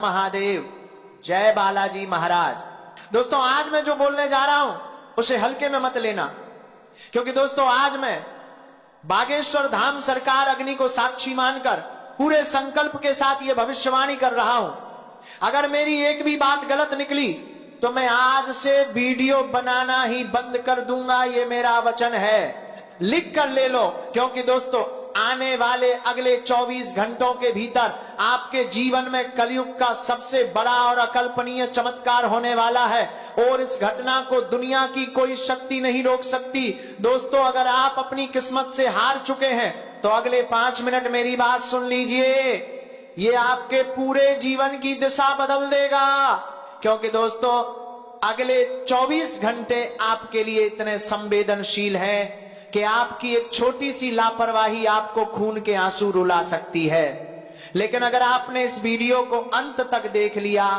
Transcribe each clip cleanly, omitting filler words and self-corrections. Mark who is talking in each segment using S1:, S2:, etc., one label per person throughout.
S1: महादेव, जय बालाजी महाराज। दोस्तों आज मैं जो बोलने जा रहा हूं उसे हल्के में मत लेना, क्योंकि दोस्तों आज मैं बागेश्वर धाम सरकार अग्नि को साक्षी मानकर पूरे संकल्प के साथ यह भविष्यवाणी कर रहा हूं, अगर मेरी एक भी बात गलत निकली तो मैं आज से वीडियो बनाना ही बंद कर दूंगा। ये मेरा वचन है, लिख कर ले लो। क्योंकि दोस्तों आने वाले अगले 24 घंटों के भीतर आपके जीवन में कलयुग का सबसे बड़ा और अकल्पनीय चमत्कार होने वाला है और इस घटना को दुनिया की कोई शक्ति नहीं रोक सकती। दोस्तों अगर आप अपनी किस्मत से हार चुके हैं तो अगले 5 मिनट मेरी बात सुन लीजिए, ये आपके पूरे जीवन की दिशा बदल देगा। क्योंकि दोस्तों अगले 24 घंटे आपके लिए इतने संवेदनशील हैं कि आपकी एक छोटी सी लापरवाही आपको खून के आंसू रुला सकती है। लेकिन अगर आपने इस वीडियो को अंत तक देख लिया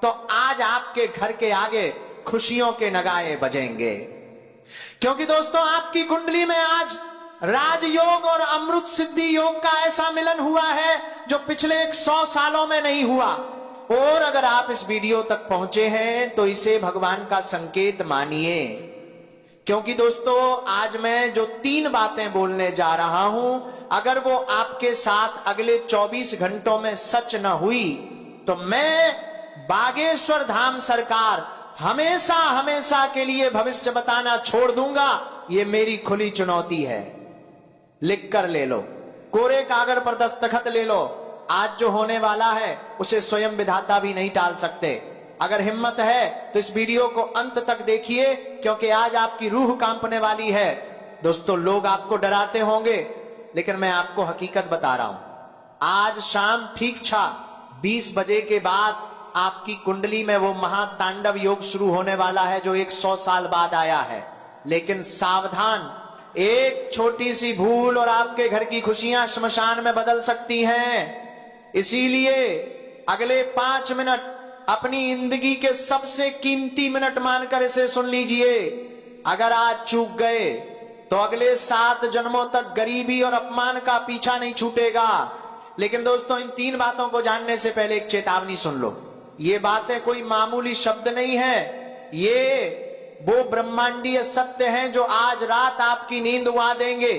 S1: तो आज आपके घर के आगे खुशियों के नगाड़े बजेंगे। क्योंकि दोस्तों आपकी कुंडली में आज राजयोग और अमृत सिद्धि योग का ऐसा मिलन हुआ है जो पिछले 100 सालों में नहीं हुआ। और अगर आप इस वीडियो तक पहुंचे हैं तो इसे भगवान का संकेत मानिए, क्योंकि दोस्तों आज मैं जो 3 बातें बोलने जा रहा हूं अगर वो आपके साथ अगले 24 घंटों में सच न हुई तो मैं बागेश्वर धाम सरकार हमेशा हमेशा के लिए भविष्य बताना छोड़ दूंगा। ये मेरी खुली चुनौती है, लिख कर ले लो, कोरे कागज पर दस्तखत ले लो। आज जो होने वाला है उसे स्वयं विधाता भी नहीं टाल सकते। अगर हिम्मत है तो इस वीडियो को अंत तक देखिए, क्योंकि आज आपकी रूह कांपने वाली है। दोस्तों लोग आपको डराते होंगे लेकिन मैं आपको हकीकत बता रहा हूं। आज शाम ठीक 20 बजे के बाद आपकी कुंडली में वो महातांडव योग शुरू होने वाला है जो 100 साल बाद आया है। लेकिन सावधान, एक छोटी सी भूल और आपके घर की खुशियां श्मशान में बदल सकती हैं। इसीलिए अगले 5 मिनट अपनी जिंदगी के सबसे कीमती मिनट मानकर इसे सुन लीजिए। अगर आज चूक गए तो अगले 7 जन्मों तक गरीबी और अपमान का पीछा नहीं छूटेगा। लेकिन दोस्तों इन 3 बातों को जानने से पहले एक चेतावनी सुन लो। ये बातें कोई मामूली शब्द नहीं है, ये वो ब्रह्मांडीय सत्य हैं जो आज रात आपकी नींद उड़ा देंगे।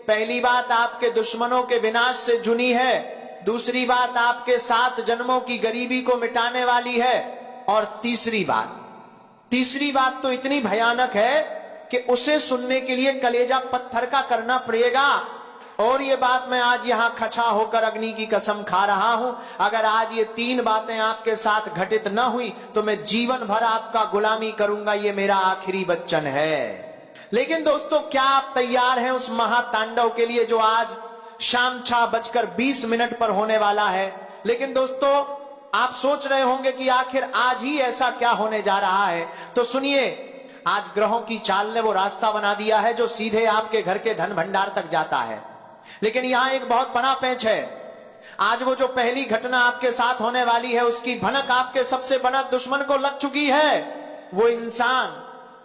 S1: पहली बात आपके दुश्मनों के विनाश से जुनी है, दूसरी बात आपके 7 जन्मों की गरीबी को मिटाने वाली है, और तीसरी बात तो इतनी भयानक है कि उसे सुनने के लिए कलेजा पत्थर का करना पड़ेगा। और ये बात मैं आज यहां खचा होकर अग्नि की कसम खा रहा हूं, अगर आज ये 3 बातें आपके साथ घटित न हुई तो मैं जीवन भर आपका गुलामी करूंगा। ये मेरा आखिरी वचन है। लेकिन दोस्तों क्या आप तैयार हैं उस महातांडव के लिए जो आज शाम 6:20 पर होने वाला है? लेकिन दोस्तों आप सोच रहे होंगे कि आखिर आज ही ऐसा क्या होने जा रहा है, तो सुनिए। आज ग्रहों की चाल ने वो रास्ता बना दिया है जो सीधे आपके घर के धन भंडार तक जाता है। लेकिन यहां एक बहुत बड़ा पेंच है। आज वो जो पहली घटना आपके साथ होने वाली है उसकी भनक आपके सबसे बड़ा दुश्मन को लग चुकी है। वो इंसान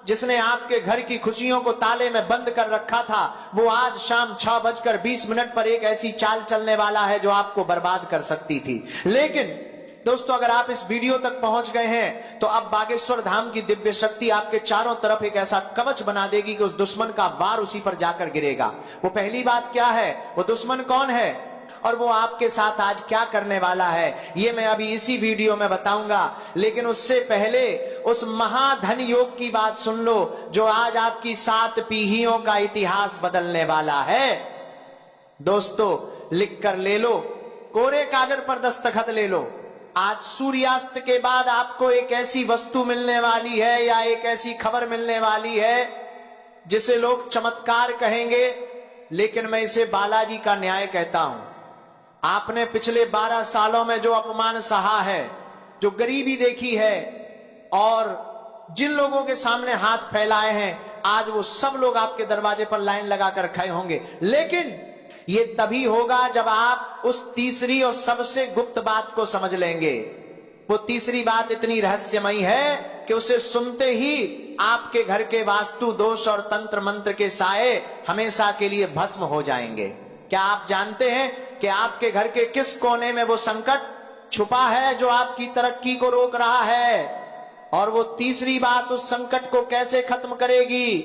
S1: जिसने आपके घर की खुशियों को ताले में बंद कर रखा था, वो आज शाम 6:20 पर एक ऐसी चाल चलने वाला है जो आपको बर्बाद कर सकती थी। लेकिन दोस्तों अगर आप इस वीडियो तक पहुंच गए हैं तो अब बागेश्वर धाम की दिव्य शक्ति आपके चारों तरफ एक ऐसा कवच बना देगी कि उस दुश्मन का वार उसी पर जाकर गिरेगा। वो पहली बात क्या है, वो दुश्मन कौन है और वो आपके साथ आज क्या करने वाला है, ये मैं अभी इसी वीडियो में बताऊंगा। लेकिन उससे पहले उस महाधन योग की बात सुन लो जो आज आपकी 7 पीढ़ियों का इतिहास बदलने वाला है। दोस्तों लिख कर ले लो, कोरे कागज पर दस्तखत ले लो। आज सूर्यास्त के बाद आपको एक ऐसी वस्तु मिलने वाली है या एक ऐसी खबर मिलने वाली है जिसे लोग चमत्कार कहेंगे, लेकिन मैं इसे बालाजी का न्याय कहता हूं। आपने पिछले 12 सालों में जो अपमान सहा है, जो गरीबी देखी है और जिन लोगों के सामने हाथ फैलाए हैं, आज वो सब लोग आपके दरवाजे पर लाइन लगाकर खड़े होंगे। लेकिन ये तभी होगा जब आप उस तीसरी और सबसे गुप्त बात को समझ लेंगे। वो तीसरी बात इतनी रहस्यमयी है कि उसे सुनते ही आपके घर के वास्तु दोष और तंत्र मंत्र के साए हमेशा के लिए भस्म हो जाएंगे। क्या आप जानते हैं कि आपके घर के किस कोने में वो संकट छुपा है जो आपकी तरक्की को रोक रहा है, और वो तीसरी बात उस संकट को कैसे खत्म करेगी।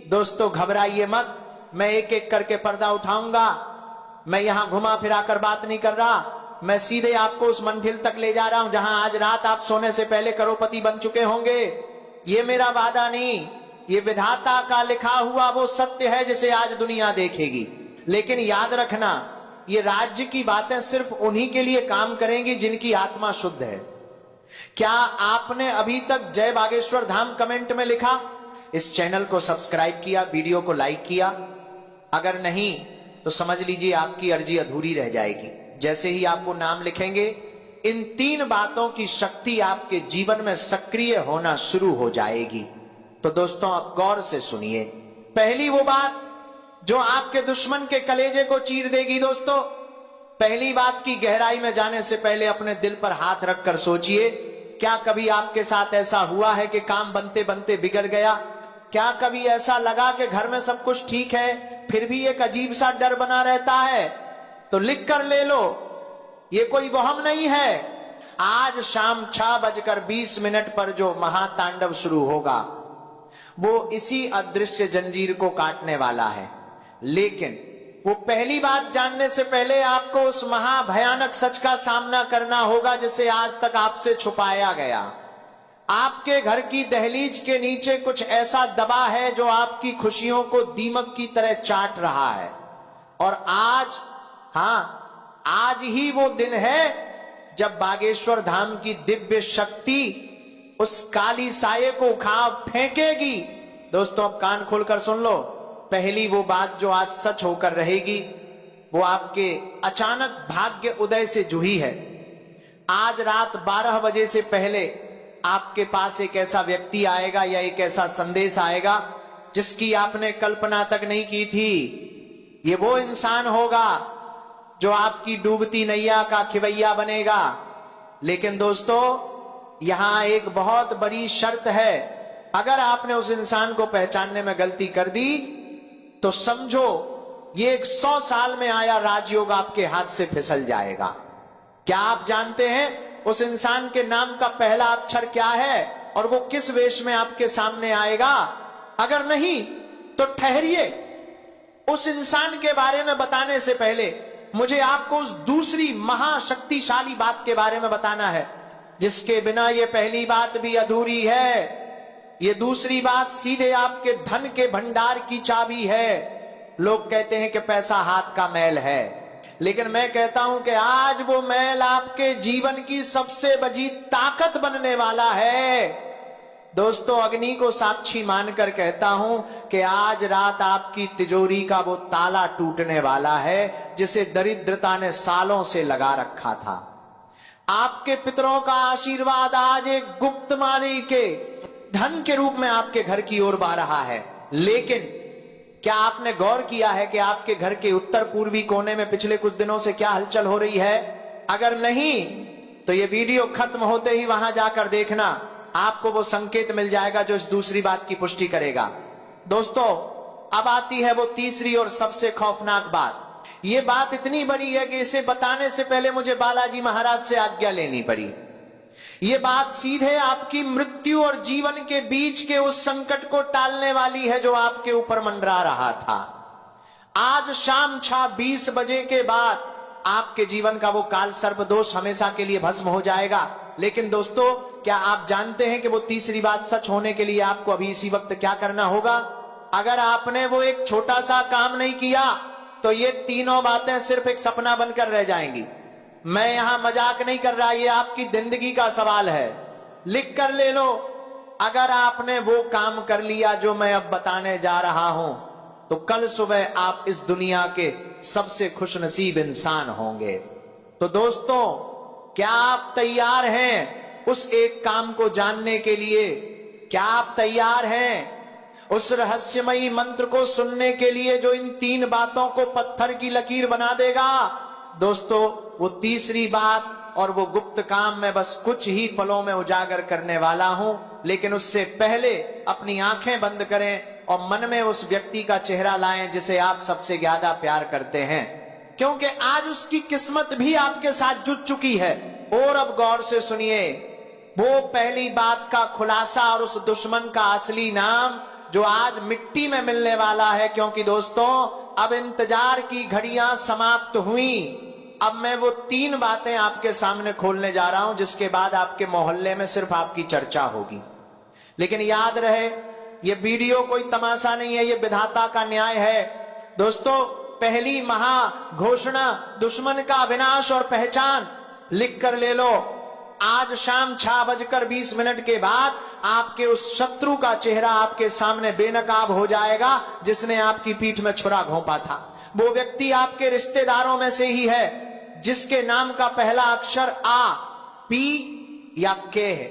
S1: दोस्तों घबराइए मत, मैं एक एक करके पर्दा उठाऊंगा। मैं यहां घुमा फिरा कर बात नहीं कर रहा, मैं सीधे आपको उस मंजिल तक ले जा रहा हूं जहां आज रात आप सोने से पहले करोड़पति बन चुके होंगे। ये मेरा वादा नहीं, ये विधाता का लिखा हुआ वो सत्य है जिसे आज दुनिया देखेगी। लेकिन याद रखना, ये राज्य की बातें सिर्फ उन्हीं के लिए काम करेंगी जिनकी आत्मा शुद्ध है। क्या आपने अभी तक जय बागेश्वर धाम कमेंट में लिखा? इस चैनल को सब्सक्राइब किया, वीडियो को लाइक किया? अगर नहीं तो समझ लीजिए आपकी अर्जी अधूरी रह जाएगी। जैसे ही आपको नाम लिखेंगे, इन 3 बातों की शक्ति आपके जीवन में सक्रिय होना शुरू हो जाएगी। तो दोस्तों आप गौर से सुनिए। पहली वो बात जो आपके दुश्मन के कलेजे को चीर देगी। दोस्तों पहली बात की गहराई में जाने से पहले अपने दिल पर हाथ रखकर सोचिए, क्या कभी आपके साथ ऐसा हुआ है कि काम बनते बनते बिगड़ गया? क्या कभी ऐसा लगा कि घर में सब कुछ ठीक है फिर भी एक अजीब सा डर बना रहता है? तो लिख कर ले लो, ये कोई वहम नहीं है। आज शाम 6:20 पर जो महातांडव शुरू होगा वो इसी अदृश्य जंजीर को काटने वाला है। लेकिन वो पहली बात जानने से पहले आपको उस महाभयानक सच का सामना करना होगा जिसे आज तक आपसे छुपाया गया। आपके घर की दहलीज के नीचे कुछ ऐसा दबा है जो आपकी खुशियों को दीमक की तरह चाट रहा है। और आज, हाँ, आज ही वो दिन है जब बागेश्वर धाम की दिव्य शक्ति उस काली साये को उखाड़ फेंकेगी। दोस्तों अब कान खोलकर सुन लो। पहली वो बात जो आज सच होकर रहेगी वो आपके अचानक भाग्य उदय से जुड़ी है। आज रात 12 बजे से पहले आपके पास एक ऐसा व्यक्ति आएगा या एक ऐसा संदेश आएगा जिसकी आपने कल्पना तक नहीं की थी। ये वो इंसान होगा जो आपकी डूबती नैया का खिवैया बनेगा। लेकिन दोस्तों यहां एक बहुत बड़ी शर्त है, अगर आपने उस इंसान को पहचानने में गलती कर दी तो समझो ये 100 साल में आया राजयोग आपके हाथ से फिसल जाएगा। क्या आप जानते हैं उस इंसान के नाम का पहला अक्षर क्या है और वो किस वेश में आपके सामने आएगा? अगर नहीं तो ठहरिए, उस इंसान के बारे में बताने से पहले मुझे आपको उस दूसरी महाशक्तिशाली बात के बारे में बताना है जिसके बिना ये पहली बात भी अधूरी है। ये दूसरी बात सीधे आपके धन के भंडार की चाबी है। लोग कहते हैं कि पैसा हाथ का मैल है, लेकिन मैं कहता हूं कि आज वो मैल आपके जीवन की सबसे बड़ी ताकत बनने वाला है। दोस्तों अग्नि को साक्षी मानकर कहता हूं कि आज रात आपकी तिजोरी का वो ताला टूटने वाला है जिसे दरिद्रता ने सालों से लगा रखा था। आपके पितरों का आशीर्वाद आज एक गुप्त मानी के धन के रूप में आपके घर की ओर बढ़ रहा है। लेकिन क्या आपने गौर किया है कि आपके घर के उत्तर पूर्वी कोने में पिछले कुछ दिनों से क्या हलचल हो रही है? अगर नहीं तो ये वीडियो खत्म होते ही वहां जाकर देखना, आपको वो संकेत मिल जाएगा जो इस दूसरी बात की पुष्टि करेगा। दोस्तों अब आती है वो तीसरी और सबसे खौफनाक बात। ये बात इतनी बड़ी है कि इसे बताने से पहले मुझे बालाजी महाराज से आज्ञा लेनी पड़ी। ये बात सीधे आपकी मृत्यु और जीवन के बीच के उस संकट को टालने वाली है जो आपके ऊपर मंडरा रहा था। आज शाम 6:20 बजे के बाद आपके जीवन का वो काल सर्प दोष हमेशा के लिए भस्म हो जाएगा। लेकिन दोस्तों क्या आप जानते हैं कि वो तीसरी बात सच होने के लिए आपको अभी इसी वक्त क्या करना होगा? अगर आपने वो एक छोटा सा काम नहीं किया तो ये तीनों बातें सिर्फ एक सपना बनकर रह जाएंगी। मैं यहां मजाक नहीं कर रहा, ये आपकी जिंदगी का सवाल है। लिख कर ले लो, अगर आपने वो काम कर लिया जो मैं अब बताने जा रहा हूं तो कल सुबह आप इस दुनिया के सबसे खुशनसीब इंसान होंगे। तो दोस्तों क्या आप तैयार हैं उस एक काम को जानने के लिए? क्या आप तैयार हैं उस रहस्यमयी मंत्र को सुनने के लिए जो इन 3 बातों को पत्थर की लकीर बना देगा? दोस्तों वो तीसरी बात और वो गुप्त काम मैं बस कुछ ही पलों में उजागर करने वाला हूं। लेकिन उससे पहले अपनी आंखें बंद करें और मन में उस व्यक्ति का चेहरा लाएं जिसे आप सबसे ज्यादा प्यार करते हैं, क्योंकि आज उसकी किस्मत भी आपके साथ जुट चुकी है। और अब गौर से सुनिए वो पहली बात का खुलासा और उस दुश्मन का असली नाम जो आज मिट्टी में मिलने वाला है। क्योंकि दोस्तों अब इंतजार की घड़ियां समाप्त हुई। अब मैं वो 3 बातें आपके सामने खोलने जा रहा हूं जिसके बाद आपके मोहल्ले में सिर्फ आपकी चर्चा होगी। लेकिन याद रहे ये वीडियो कोई तमाशा नहीं है, ये विधाता का न्याय है। दोस्तों पहली महा घोषणा दुश्मन का विनाश और पहचान लिख कर ले लो। आज शाम 6:20 के बाद आपके उस शत्रु का चेहरा आपके सामने बेनकाब हो जाएगा जिसने आपकी पीठ में छुरा घोंपा था। वो व्यक्ति आपके रिश्तेदारों में से ही है जिसके नाम का पहला अक्षर आ, पी या के है।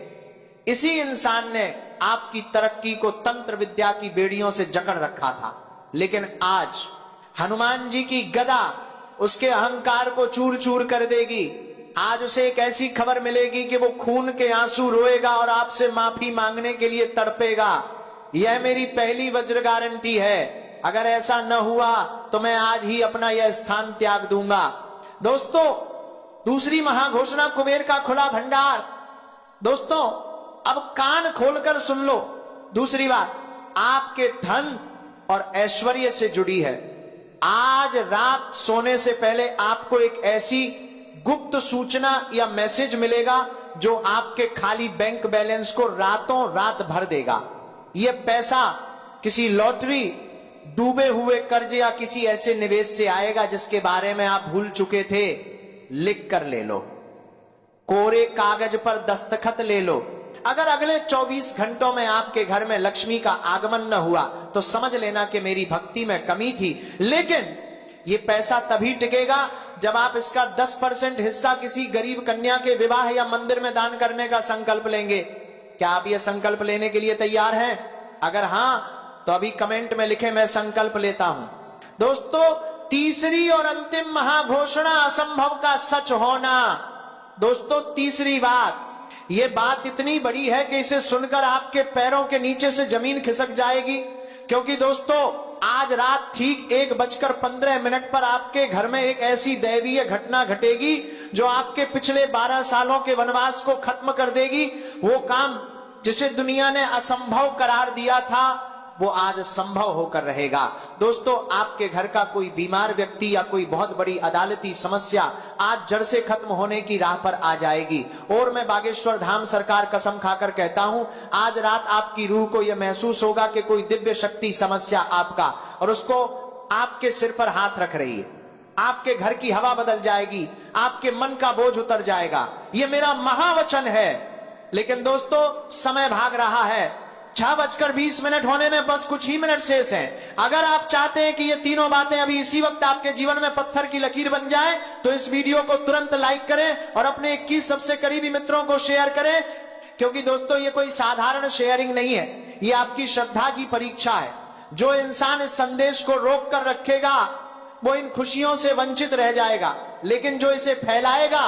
S1: इसी इंसान ने आपकी तरक्की को तंत्र विद्या की बेड़ियों से जकड़ रखा था। लेकिन आज हनुमान जी की गदा उसके अहंकार को चूर चूर कर देगी। आज उसे एक ऐसी खबर मिलेगी कि वो खून के आंसू रोएगा और आपसे माफी मांगने के लिए तड़पेगा। यह मेरी पहली वज्र गारंटी है। अगर ऐसा न हुआ तो मैं आज ही अपना यह स्थान त्याग दूंगा। दोस्तों दूसरी महाघोषणा कुबेर का खुला भंडार। दोस्तों अब कान खोलकर सुन लो। दूसरी बात आपके धन और ऐश्वर्य से जुड़ी है। आज रात सोने से पहले आपको एक ऐसी गुप्त सूचना या मैसेज मिलेगा जो आपके खाली बैंक बैलेंस को रातों रात भर देगा। यह पैसा किसी लॉटरी, डूबे हुए कर्ज या किसी ऐसे निवेश से आएगा जिसके बारे में आप भूल चुके थे। लिख कर ले लो, कोरे कागज पर दस्तखत ले लो। अगर अगले 24 घंटों में आपके घर में लक्ष्मी का आगमन न हुआ तो समझ लेना कि मेरी भक्ति में कमी थी। लेकिन यह पैसा तभी टिकेगा जब आप इसका 10% हिस्सा किसी गरीब कन्या के विवाह या मंदिर में दान करने का संकल्प लेंगे। क्या आप यह संकल्प लेने के लिए तैयार हैं? अगर हां तो अभी कमेंट में लिखें मैं संकल्प लेता हूं। दोस्तों तीसरी और अंतिम महाघोषणा असंभव का सच होना। दोस्तों तीसरी बात, यह बात इतनी बड़ी है कि इसे सुनकर आपके पैरों के नीचे से जमीन खिसक जाएगी। क्योंकि दोस्तों आज रात ठीक 1:15 पर आपके घर में एक ऐसी दैवीय घटना घटेगी जो आपके पिछले 12 सालों के वनवास को खत्म कर देगी। वो काम जिसे दुनिया ने असंभव करार दिया था वो आज संभव होकर रहेगा। दोस्तों आपके घर का कोई बीमार व्यक्ति या कोई बहुत बड़ी अदालती समस्या आज जड़ से खत्म होने की राह पर आ जाएगी। और मैं बागेश्वर धाम सरकार कसम खाकर कहता हूं आज रात आपकी रूह को यह महसूस होगा कि कोई दिव्य शक्ति समस्या आपका और उसको आपके सिर पर हाथ रख रही है। आपके घर की हवा बदल जाएगी, आपके मन का बोझ उतर जाएगा। यह मेरा महावचन है। लेकिन दोस्तों समय भाग रहा है। 6:20 होने में बस कुछ ही मिनट शेष हैं। अगर आप चाहते हैं कि ये तीनों बातें अभी इसी वक्त आपके जीवन में पत्थर की लकीर बन जाएं, तो इस वीडियो को तुरंत लाइक करें और अपने 21 सबसे करीबी मित्रों को शेयर करें। क्योंकि दोस्तों ये कोई साधारण शेयरिंग नहीं है, ये आपकी श्रद्धा की परीक्षा है। जो इंसान इस संदेश को रोक कर रखेगा वो इन खुशियों से वंचित रह जाएगा, लेकिन जो इसे फैलाएगा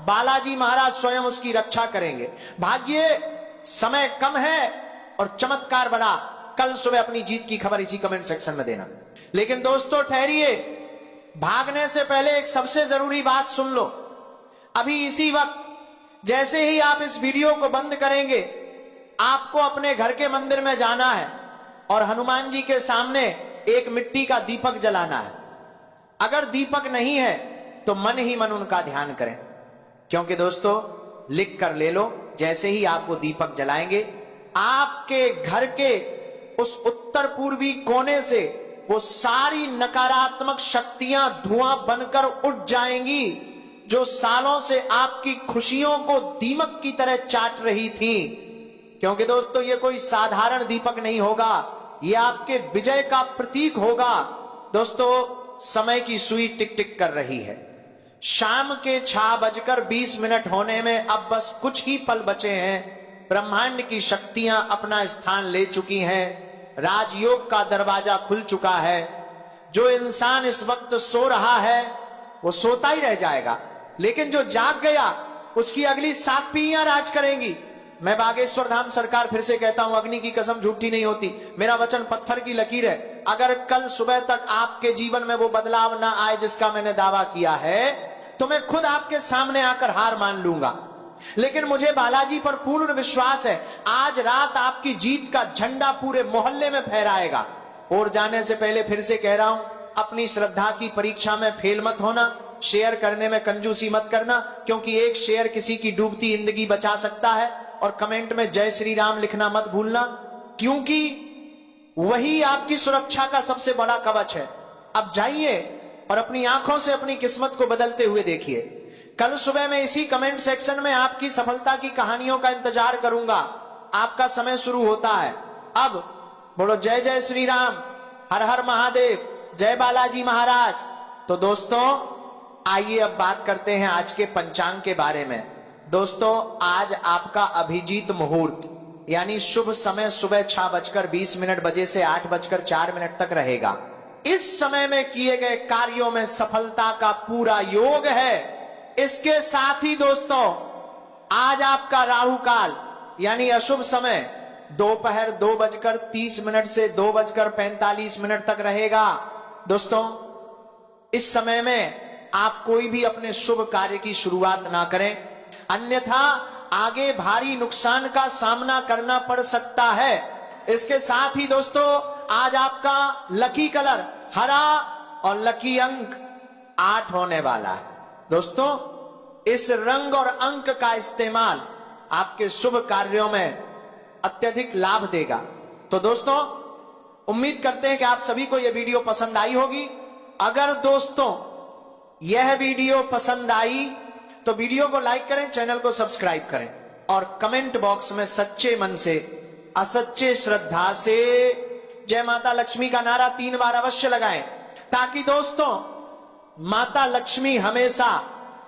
S1: बालाजी महाराज स्वयं उसकी रक्षा करेंगे। भाग्य समय कम है और चमत्कार बड़ा। कल सुबह अपनी जीत की खबर इसी कमेंट सेक्शन में देना। लेकिन दोस्तों ठहरिए, भागने से पहले एक सबसे जरूरी बात सुन लो। अभी इसी वक्त जैसे ही आप इस वीडियो को बंद करेंगे आपको अपने घर के मंदिर में जाना है और हनुमान जी के सामने एक मिट्टी का दीपक जलाना है। अगर दीपक नहीं है तो मन ही मन उनका ध्यान करें। क्योंकि दोस्तों लिख कर ले लो, जैसे ही आप वो दीपक जलाएंगे आपके घर के उस उत्तर पूर्वी कोने से वो सारी नकारात्मक शक्तियां धुआं बनकर उठ जाएंगी जो सालों से आपकी खुशियों को दीमक की तरह चाट रही थी। क्योंकि दोस्तों ये कोई साधारण दीपक नहीं होगा, ये आपके विजय का प्रतीक होगा। दोस्तों समय की सुई टिक टिक कर रही है। शाम के 6:20 होने में अब बस कुछ ही पल बचे हैं। ब्रह्मांड की शक्तियां अपना स्थान ले चुकी हैं। राजयोग का दरवाजा खुल चुका है। जो इंसान इस वक्त सो रहा है वो सोता ही रह जाएगा, लेकिन जो जाग गया उसकी अगली 7 पीढ़ियां राज करेंगी। मैं बागेश्वर धाम सरकार फिर से कहता हूं, अग्नि की कसम झूठी नहीं होती, मेरा वचन पत्थर की लकीर है। अगर कल सुबह तक आपके जीवन में वो बदलाव ना आए जिसका मैंने दावा किया है तो मैं खुद आपके सामने आकर हार मान लूंगा। लेकिन मुझे बालाजी पर पूर्ण विश्वास है, आज रात आपकी जीत का झंडा पूरे मोहल्ले में फहराएगा। और जाने से पहले फिर से कह रहा हूं, अपनी श्रद्धा की परीक्षा में फेल मत होना, शेयर करने में कंजूसी मत करना, क्योंकि एक शेयर किसी की डूबती जिंदगी बचा सकता है। और कमेंट में जय श्री राम लिखना मत भूलना, क्योंकि वही आपकी सुरक्षा का सबसे बड़ा कवच है। अब जाइए और अपनी आंखों से अपनी किस्मत को बदलते हुए देखिए। कल सुबह मैं इसी कमेंट सेक्शन में आपकी सफलता की कहानियों का इंतजार करूंगा। आपका समय शुरू होता है अब। बोलो जय जय श्री राम, हर हर महादेव, जय बालाजी महाराज। तो दोस्तों आइए अब बात करते हैं आज के पंचांग के बारे में। दोस्तों आज आपका अभिजीत मुहूर्त यानी शुभ समय सुबह 6:20 बजे से 8:04 तक रहेगा। इस समय में किए गए कार्यों में सफलता का पूरा योग है। इसके साथ ही दोस्तों आज आपका राहु काल यानी अशुभ समय दोपहर 2:30 से 2:45 तक रहेगा। दोस्तों इस समय में आप कोई भी अपने शुभ कार्य की शुरुआत ना करें, अन्यथा आगे भारी नुकसान का सामना करना पड़ सकता है। इसके साथ ही दोस्तों आज आपका लकी कलर हरा और लकी अंक 8 होने वाला है। दोस्तों इस रंग और अंक का इस्तेमाल आपके शुभ कार्यों में अत्यधिक लाभ देगा। तो दोस्तों उम्मीद करते हैं कि आप सभी को यह वीडियो पसंद आई होगी। अगर दोस्तों यह वीडियो पसंद आई तो वीडियो को लाइक करें, चैनल को सब्सक्राइब करें और कमेंट बॉक्स में सच्चे मन से असच्चे श्रद्धा से जय माता लक्ष्मी का नारा 3 बार अवश्य लगाएं, ताकि दोस्तों माता लक्ष्मी हमेशा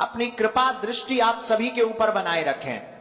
S1: अपनी कृपा दृष्टि आप सभी के ऊपर बनाए रखें।